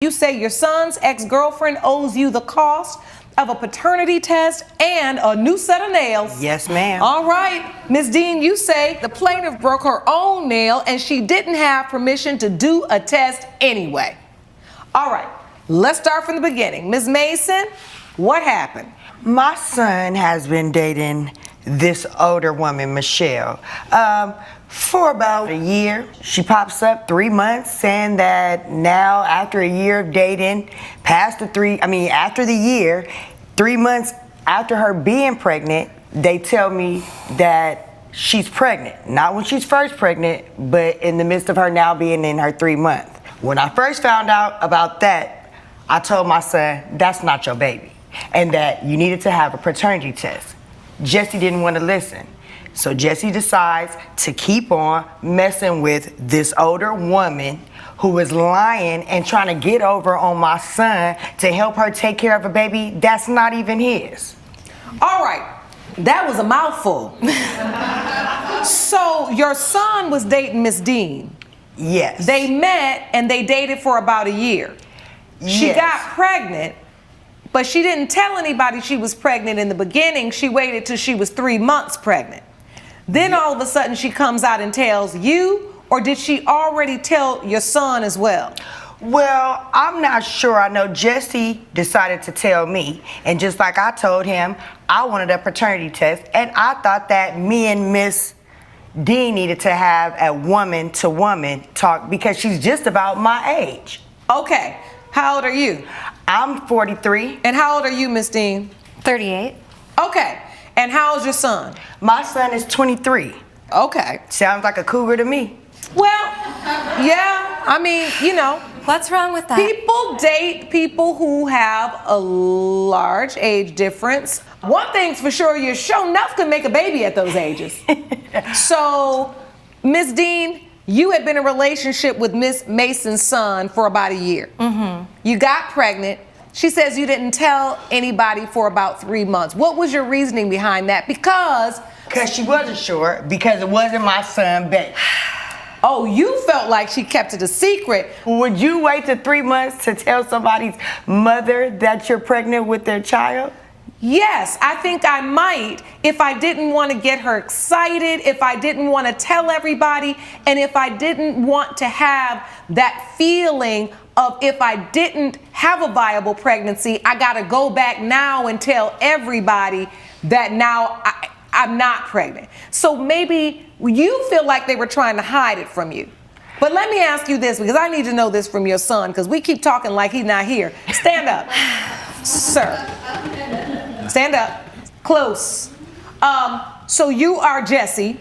You say your son's ex-girlfriend owes you the cost of a paternity test and a new set of nails. Yes, ma'am. All right. Ms. Dean, you say the plaintiff broke her own nail and she didn't have permission to do a test anyway. All right. Let's start from the beginning. Ms. Mason, what happened? My son has been dating this older woman, Michelle, for about a year. She pops up 3 months saying that now after a year of dating, after the year, 3 months after her being pregnant, they tell me that she's pregnant. Not when she's first pregnant, but in the midst of her now being in her 3 month. When I first found out about that, I told my son, that's not your baby, and that you needed to have a paternity test. Jesse didn't want to listen. So Jesse decides to keep on messing with this older woman who is lying and trying to get over on my son to help her take care of a baby that's not even his. All right, that was a mouthful. So your son was dating Miss Dean. Yes. They met and they dated for about a year. She Yes. got pregnant, but she didn't tell anybody she was pregnant in the beginning. She waited till she was 3 months pregnant. Then all of a sudden she comes out and tells you, or did she already tell your son as well? Well, I'm not sure. I know Jesse decided to tell me, and just like I told him, I wanted a paternity test, and I thought that me and Miss Dean needed to have a woman-to-woman talk because she's just about my age. Okay, how old are you? I'm 43. And how old are you, Miss Dean? 38. Okay, and how old's your son? My son is 23. Okay. Sounds like a cougar to me. Well, yeah, I mean, you know. What's wrong with that? People date people who have a large age difference. One thing's for sure, you're sure enough can make a baby at those ages. So, Miss Dean, you had been in a relationship with Miss Mason's son for about a year. Mm-hmm. You got pregnant. She says you didn't tell anybody for about 3 months. What was your reasoning behind that? Because she wasn't sure, because it wasn't my son, baby. Oh, you felt like she kept it a secret. Would you wait till 3 months to tell somebody's mother that you're pregnant with their child? Yes, I think I might if I didn't want to get her excited, if I didn't want to tell everybody, and if I didn't want to have that feeling of if I didn't have a viable pregnancy, I got to go back now and tell everybody that now I'm not pregnant. So maybe you feel like they were trying to hide it from you. But let me ask you this, because I need to know this from your son, because we keep talking like he's not here. Stand up, sir. Stand up, close. So you are Jesse.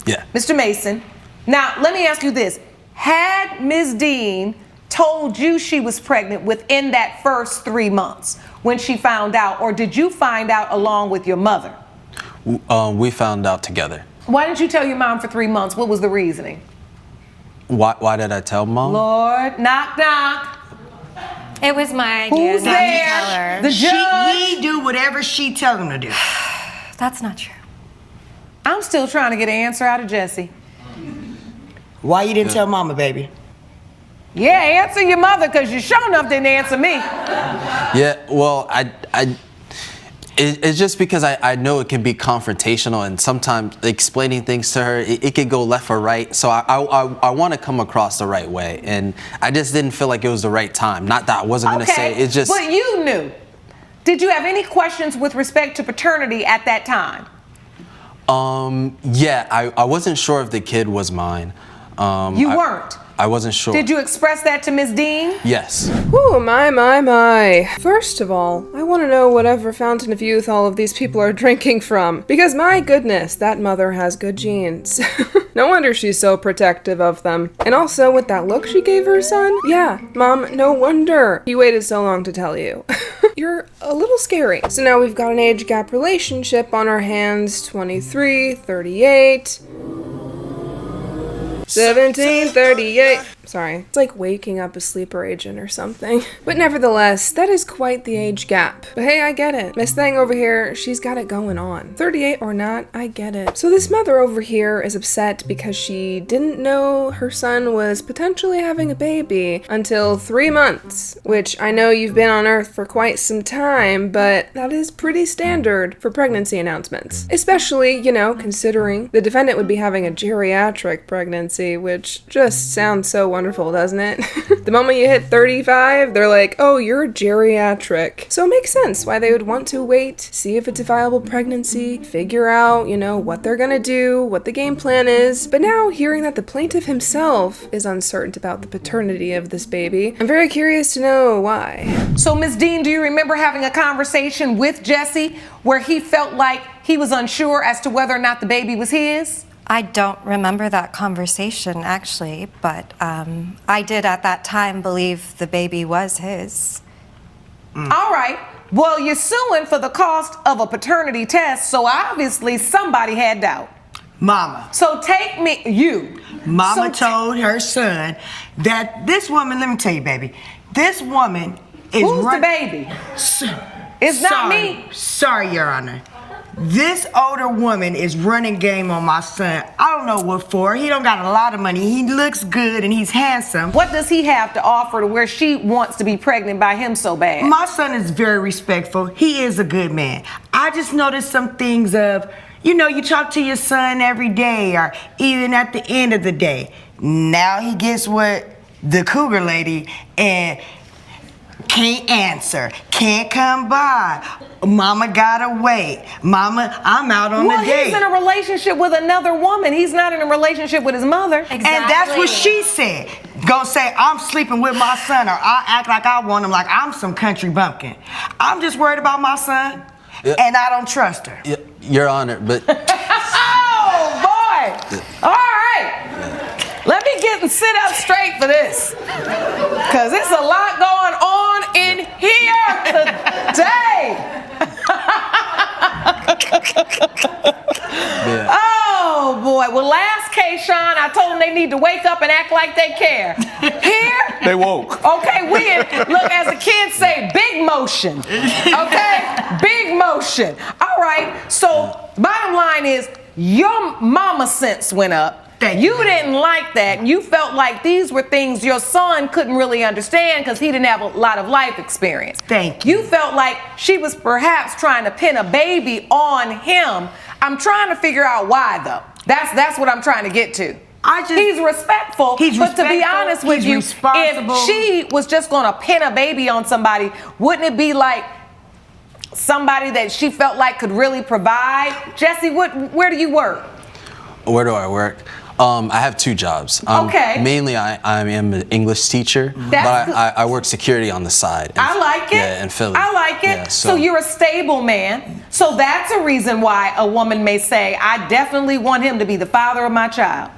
Yeah. Mr. Mason. Now, let me ask you this. Had Ms. Dean told you she was pregnant within that first 3 months when she found out, or did you find out along with your mother? We found out together. Why didn't you tell your mom for 3 months? What was the reasoning? Why did I tell Mom? Lord, knock, knock. It was my idea. Who's not to tell there? her. The judge. He do whatever she tells him to do. That's not true. I'm still trying to get an answer out of Jesse. Why you didn't tell mama, baby? Yeah, answer your mother, because you sure enough didn't answer me. Yeah, well, it's just because I know it can be confrontational, and sometimes explaining things to her, it could go left or right. So I want to come across the right way, and I just didn't feel like it was the right time. Not that I wasn't going to say it. It's just. But you knew. Did you have any questions with respect to paternity at that time? Yeah, I wasn't sure if the kid was mine. You weren't? I wasn't sure. Did you express that to Ms. Dean? Yes. Ooh, my. First of all, I want to know whatever fountain of youth all of these people are drinking from. Because my goodness, that mother has good genes. No wonder she's so protective of them. And also, with that look she gave her son? Yeah, Mom, no wonder he waited so long to tell you. You're a little scary. So now we've got an age gap relationship on our hands. 23, 38... 1738. Sorry. It's like waking up a sleeper agent or something. But nevertheless, that is quite the age gap. But hey, I get it. Miss Thing over here, she's got it going on. 38 or not, I get it. So this mother over here is upset because she didn't know her son was potentially having a baby until 3 months, which I know you've been on Earth for quite some time, but that is pretty standard for pregnancy announcements. Especially, you know, considering the defendant would be having a geriatric pregnancy, which just sounds so wonderful, doesn't it? The moment you hit 35, they're like, oh, you're geriatric. So it makes sense why they would want to wait, see if it's a viable pregnancy, figure out, you know, what they're gonna do, what the game plan is. But now, hearing that the plaintiff himself is uncertain about the paternity of this baby, I'm very curious to know why. So, Ms. Dean, do you remember having a conversation with Jesse where he felt like he was unsure as to whether or not the baby was his? I don't remember that conversation, actually, but I did at that time believe the baby was his. All right. Well, you're suing for the cost of a paternity test, so obviously somebody had doubt. Mama. So take me, you. Mama So told her son that this woman, let me tell you, baby, this woman is Who's the baby? It's not me. Sorry, Your Honor. This older woman is running game on my son. I don't know what for. He don't got a lot of money. He looks good and he's handsome. What does he have to offer to where she wants to be pregnant by him so bad? My son is very respectful. He is a good man. I just noticed some things of, you know, you talk to your son every day or even at the end of the day. Now he gets with the cougar lady and can't answer, can't come by. Mama gotta wait. Mama, I'm out on the date. Well, he's in a relationship with another woman. He's not in a relationship with his mother. Exactly. And that's what she said. Gonna say, I'm sleeping with my son, or I act like I want him like I'm some country bumpkin. I'm just worried about my son, and I don't trust her. Your Honor, but Oh, boy. All right. Let me get and sit up straight for this. Because there's a lot going on in here today. Oh, boy. Well, last case, Sean, I told them they need to wake up and act like they care. Here? They woke. Okay, we in, look, as the kids say, big motion. Okay? Big motion. All right, so bottom line is your mama sense went up. You didn't like that. You felt like these were things your son couldn't really understand because he didn't have a lot of life experience. Thank you. You felt like she was perhaps trying to pin a baby on him. I'm trying to figure out why, though. That's what I'm trying to get to. He's respectful, but to be honest with you, if she was just going to pin a baby on somebody, wouldn't it be like somebody that she felt like could really provide? Jesse, where do you work? where do I work? I have two jobs. Okay. Mainly, I am an English teacher, but I work security on the side. I like it. Yeah, in Philly. I like it. Yeah, so you're a stable man. So that's a reason why a woman may say, I definitely want him to be the father of my child.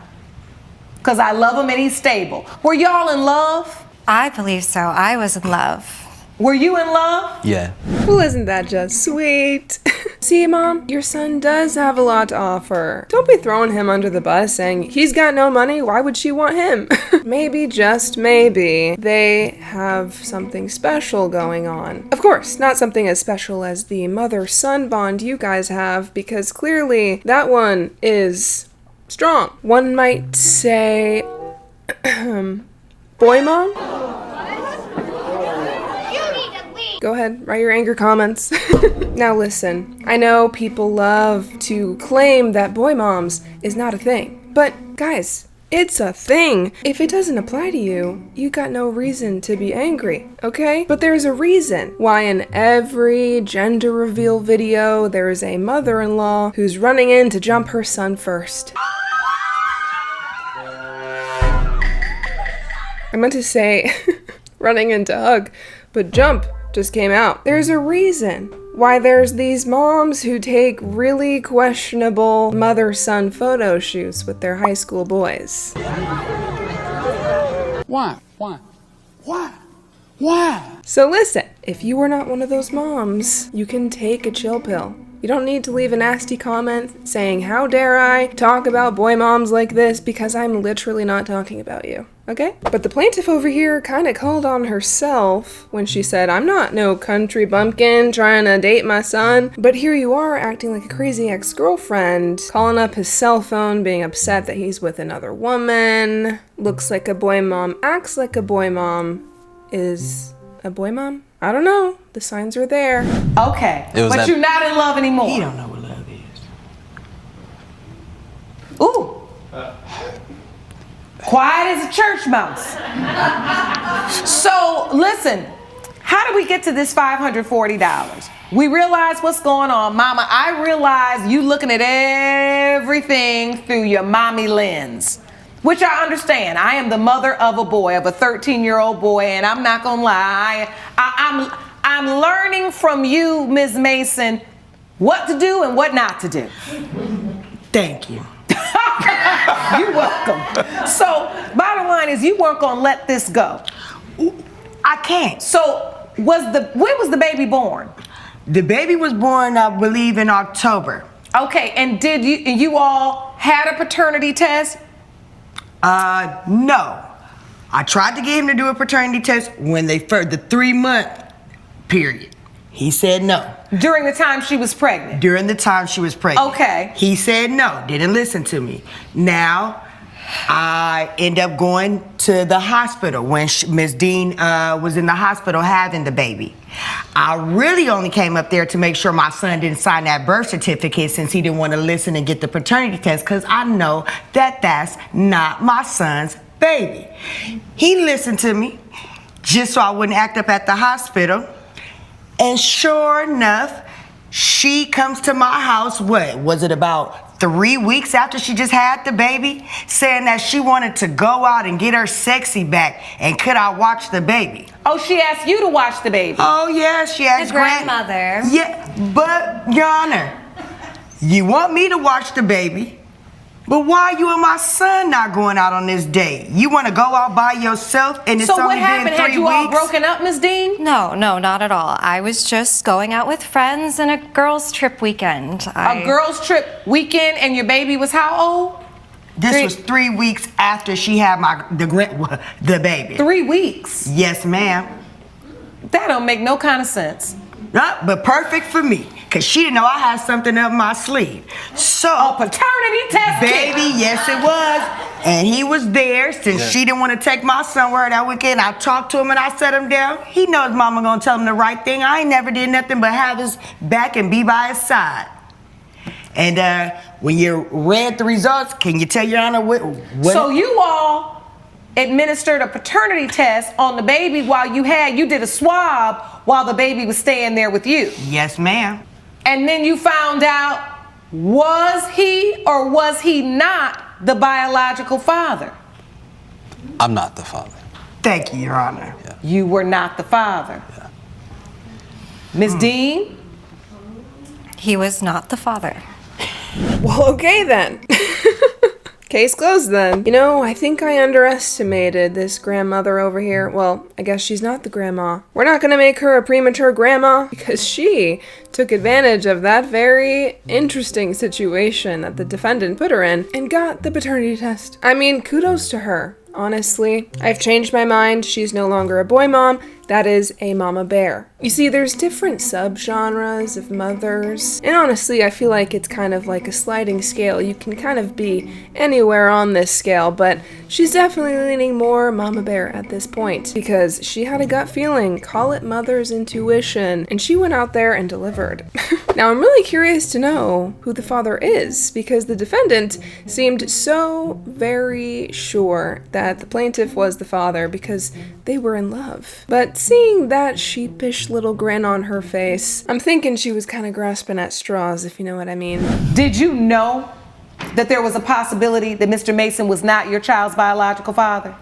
Because I love him and he's stable. Were y'all in love? I believe so. I was in love. Were you in love? Yeah. Well, isn't that just sweet? See, Mom, your son does have a lot to offer. Don't be throwing him under the bus saying, he's got no money, why would she want him? Maybe, just maybe, they have something special going on. Of course, not something as special as the mother-son bond you guys have, because clearly that one is strong. One might say, boy mom? Go ahead, write your anger comments. Now listen, I know people love to claim that boy moms is not a thing, but guys, it's a thing. If it doesn't apply to you, you got no reason to be angry, okay? But there's a reason why in every gender reveal video, there is a mother-in-law who's running in to jump her son first. I meant to say running in to hug, but jump just came out. There's a reason why there's these moms who take really questionable mother-son photo shoots with their high school boys. Why? Why? Why? Why? So listen, if you are not one of those moms, you can take a chill pill. You don't need to leave a nasty comment saying, how dare I talk about boy moms like this, because I'm literally not talking about you. Okay? But the plaintiff over here kind of called on herself when she said, I'm not no country bumpkin trying to date my son. But here you are acting like a crazy ex-girlfriend, calling up his cell phone, being upset that he's with another woman. Looks like a boy mom, acts like a boy mom. Is a boy mom? I don't know. The signs are there. Okay, It was but that- you're not in love anymore. He don't know what love is. Ooh. Quiet as a church mouse. So listen, how do we get to this $540? We realize what's going on. Mama, I realize you looking at everything through your mommy lens, which I understand. I am the mother of a boy, of a 13-year-old boy, and I'm not gonna lie. I'm learning from you, Ms. Mason, what to do and what not to do. Thank you. You're welcome. So, bottom line is you weren't gonna let this go. I can't. So, when was the baby born? The baby was born, I believe, in October. Okay, and did you all had a paternity test? No. I tried to get him to do a paternity test when the 3-month period. He said no. During the time she was pregnant? During the time she was pregnant. Okay. He said no, didn't listen to me. Now, I end up going to the hospital when Ms. Dean was in the hospital having the baby. I really only came up there to make sure my son didn't sign that birth certificate since he didn't want to listen and get the paternity test because I know that that's not my son's baby. He listened to me just so I wouldn't act up at the hospital. And sure enough, she comes to my house, what, was it about 3 weeks after she just had the baby, saying that she wanted to go out and get her sexy back, and could I watch the baby? Oh, she asked you to watch the baby. Oh, yeah, she asked The grandmother. Yeah, but, Your Honor, you want me to watch the baby, but why you and my son not going out on this date? You want to go out by yourself and it's So what only happened? been 3 Had you weeks? all broken up, Ms. Dean? No, not at all. I was just going out with friends in a girls' trip weekend. A girls' trip weekend, and your baby was how old? This was 3 weeks after she had the baby. 3 weeks. Yes, ma'am. That don't make no kind of sense. But perfect for me, because she didn't know I had something up my sleeve. So, A paternity test kit. baby, yes it was. And he was there since she didn't want to take my son with her that weekend. I talked to him and I set him down. He knows mama gonna tell him the right thing. I ain't never did nothing but have his back and be by his side. And when you read the results, can you tell Your Honor what? So you all administered a paternity test on the baby while you did a swab while the baby was staying there with you. Yes, ma'am. And then you found out, was he or was he not the biological father? I'm not the father. Thank you, Your Honor. You were not the father. Ms. Dean? He was not the father. Well, okay then. Case closed then. You know, I think I underestimated this grandmother over here. Well, I guess she's not the grandma. We're not gonna make her a premature grandma because she took advantage of that very interesting situation that the defendant put her in and got the paternity test. I mean, kudos to her. Honestly, I've changed my mind. She's no longer a boy mom. That is a mama bear. You see, there's different subgenres of mothers. And honestly, I feel like it's kind of like a sliding scale. You can kind of be anywhere on this scale, but she's definitely leaning more mama bear at this point because she had a gut feeling, call it mother's intuition, and she went out there and delivered. Now, I'm really curious to know who the father is because the defendant seemed so very sure that the plaintiff was the father because they were in love. But seeing that sheepish little grin on her face, I'm thinking she was kind of grasping at straws, if you know what I mean. Did you know that there was a possibility that Mr. Mason was not your child's biological father?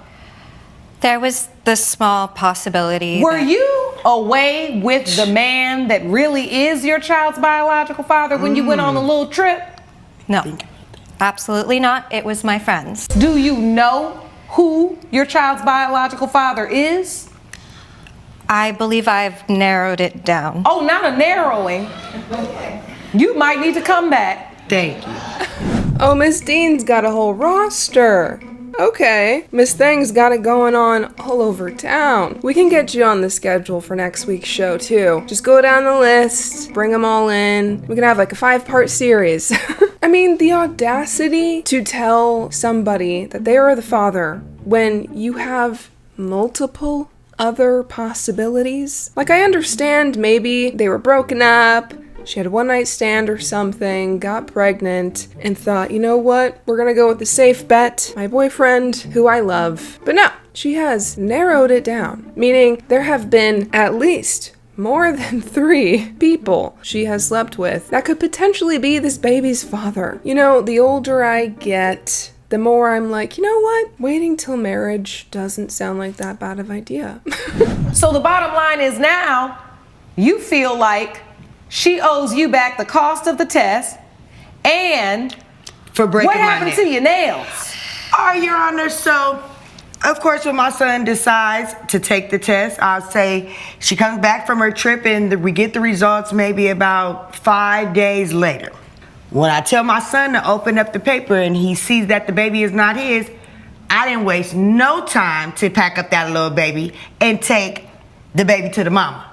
There was the small possibility. Were you away with the man that really is your child's biological father when you went on a little trip? No, absolutely not. It was my friends. Do you know who your child's biological father is? I believe I've narrowed it down. Oh, not a narrowing. You might need to come back. Thank you. Oh, Miss Dean's got a whole roster. Okay, Miss Thang's got it going on all over town. We can get you on the schedule for next week's show, too. Just go down the list, bring them all in. We can have like a 5-part series. I mean, the audacity to tell somebody that they are the father when you have multiple other possibilities. Like, I understand maybe they were broken up, she had a one-night stand or something, got pregnant, and thought, you know what, we're gonna go with the safe bet, my boyfriend, who I love. But no, she has narrowed it down, meaning there have been at least more than 3 people she has slept with that could potentially be this baby's father. You know, the older I get, the more I'm like, you know what? Waiting till marriage doesn't sound like that bad of an idea. So the bottom line is now you feel like she owes you back the cost of the test and For breaking what my happened neck. to your nails? Your Honor, so, of course, when my son decides to take the test, I'll say she comes back from her trip and we get the results maybe about 5 days later. When I tell my son to open up the paper and he sees that the baby is not his, I didn't waste no time to pack up that little baby and take the baby to the mama.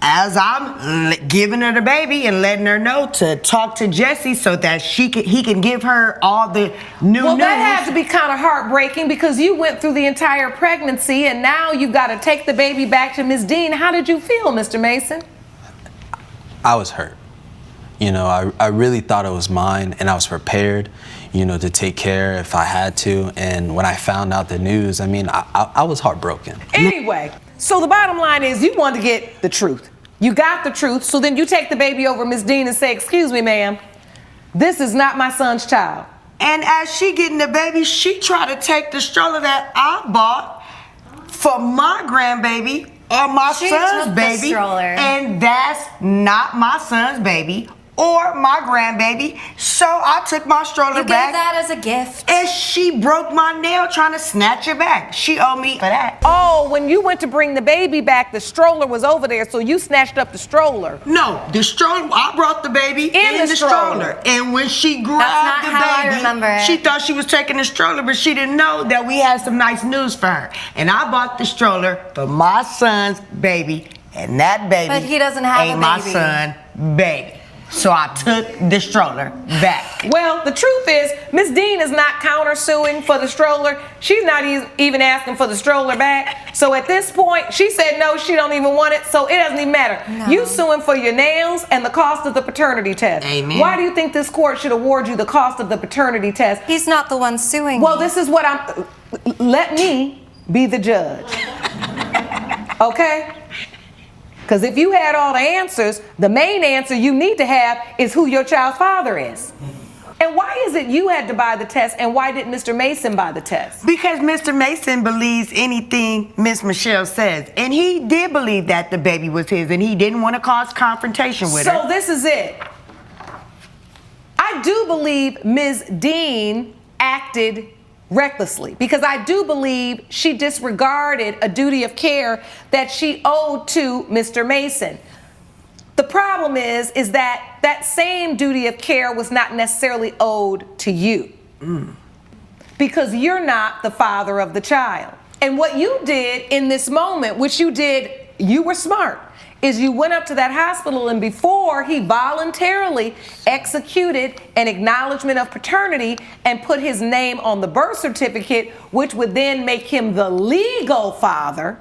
As I'm giving her the baby and letting her know to talk to Jesse so that he can give her all the new Well, news. that had to be kind of heartbreaking because you went through the entire pregnancy and now you've got to take the baby back to Ms. Dean. How did you feel, Mr. Mason? I was hurt. You know, I really thought it was mine, and I was prepared, you know, to take care if I had to. And when I found out the news, I mean, I was heartbroken. Anyway, so the bottom line is you wanted to get the truth. You got the truth, so then you take the baby over Ms. Dean and say, excuse me, ma'am, this is not my son's child. And as she getting the baby, she tried to take the stroller that I bought for my grandbaby or my She son's took the baby. stroller. And that's not my son's baby or my grandbaby. So I took my stroller You gave back. that as a gift. And she broke my nail trying to snatch it back. She owed me for that. Oh, when you went to bring the baby back, the stroller was over there, so you snatched up the stroller. No, the stroller, I brought the baby in the stroller. And when she grabbed not the how I baby, remember it. she thought she was taking the stroller, but she didn't know that we had some nice news for her. And I bought the stroller for my son's baby, and that baby But he doesn't have ain't a my baby. son's baby. So I took the stroller back. Well, the truth is, Ms. Dean is not countersuing for the stroller. She's not even asking for the stroller back. So at this point, she said no, she don't even want it, so it doesn't even matter. No. You suing for your nails and the cost of the paternity test. Amen. Why do you think this court should award you the cost of the paternity test? He's not the one suing Well, me. this is what let me be the judge. Okay? Because if you had all the answers, the main answer you need to have is who your child's father is. And why is it you had to buy the test and why didn't Mr. Mason buy the test? Because Mr. Mason believes anything Miss Michelle says. And he did believe that the baby was his, and he didn't want to cause confrontation with her. So this is it. I do believe Ms. Dean acted recklessly because I do believe she disregarded a duty of care that she owed to Mr. Mason. The problem is that that same duty of care was not necessarily owed to you because you're not the father of the child. And what you did in this moment, which you were smart, is you went up to that hospital and before he voluntarily executed an acknowledgement of paternity and put his name on the birth certificate, which would then make him the legal father,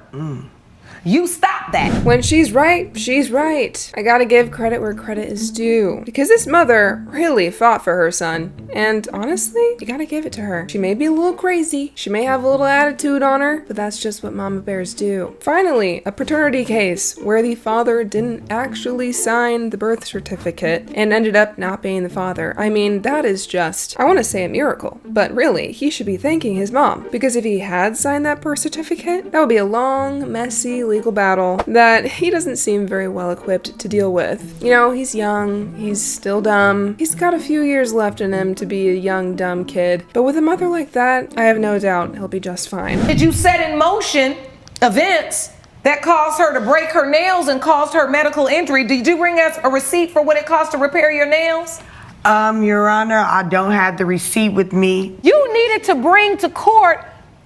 you stopped that. When she's right, she's right. I gotta give credit where credit is due. Because this mother really fought for her son. And honestly, you gotta give it to her. She may be a little crazy, she may have a little attitude on her, but that's just what mama bears do. Finally, a paternity case where the father didn't actually sign the birth certificate and ended up not being the father. I mean, that is just, I wanna say a miracle, but really, he should be thanking his mom. Because if he had signed that birth certificate, that would be a long, messy, legal battle that he doesn't seem very well equipped to deal with. You know, he's young, he's still dumb, he's got a few years left in him to be a young, dumb kid, but with a mother like that, I have no doubt he'll be just fine. Did you set in motion events that caused her to break her nails and caused her medical injury? Did you bring us a receipt for what it cost to repair your nails? Your Honor, I don't have the receipt with me. You needed to bring to court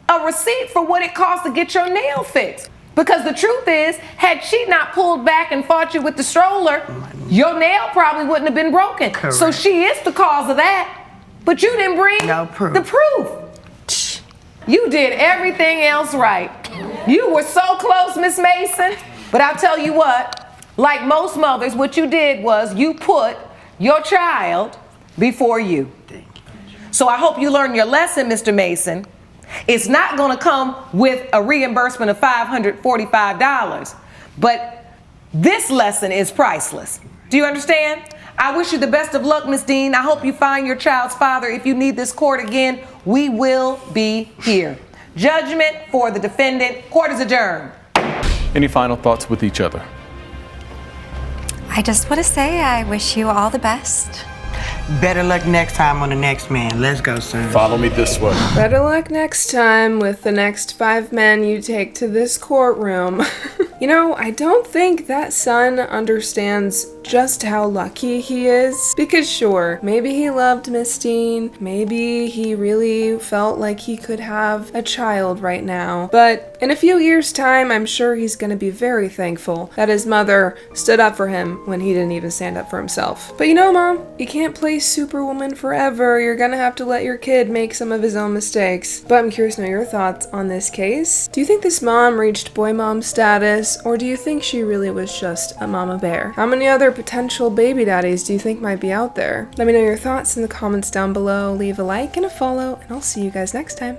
a receipt for what it cost to get your nail fixed. Because the truth is, had she not pulled back and fought you with the stroller, your nail probably wouldn't have been broken. Correct. So she is the cause of that. But you didn't bring No proof. the proof. You did everything else right. You were so close, Miss Mason. But I'll tell you what, like most mothers, what you did was you put your child before you. So I hope you learned your lesson, Mr. Mason. It's not going to come with a reimbursement of $545, but this lesson is priceless. Do you understand? I wish you the best of luck, Miss Dean. I hope you find your child's father. If you need this court again, we will be here. Judgment for the defendant. Court is adjourned. Any final thoughts with each other? I just want to say I wish you all the best. Better luck next time on the next man. Let's go, son. Follow me this way. Better luck next time with the next 5 men you take to this courtroom. You know, I don't think that son understands just how lucky he is. Because sure, maybe he loved Miss Dean, maybe he really felt like he could have a child right now. But in a few years' time, I'm sure he's gonna be very thankful that his mother stood up for him when he didn't even stand up for himself. But you know, Mom, you can't play Superwoman forever. You're gonna have to let your kid make some of his own mistakes. But I'm curious to know your thoughts on this case. Do you think this mom reached boy mom status, or do you think she really was just a mama bear? How many other potential baby daddies do you think might be out there? Let me know your thoughts in the comments down below. Leave a like and a follow, and I'll see you guys next time.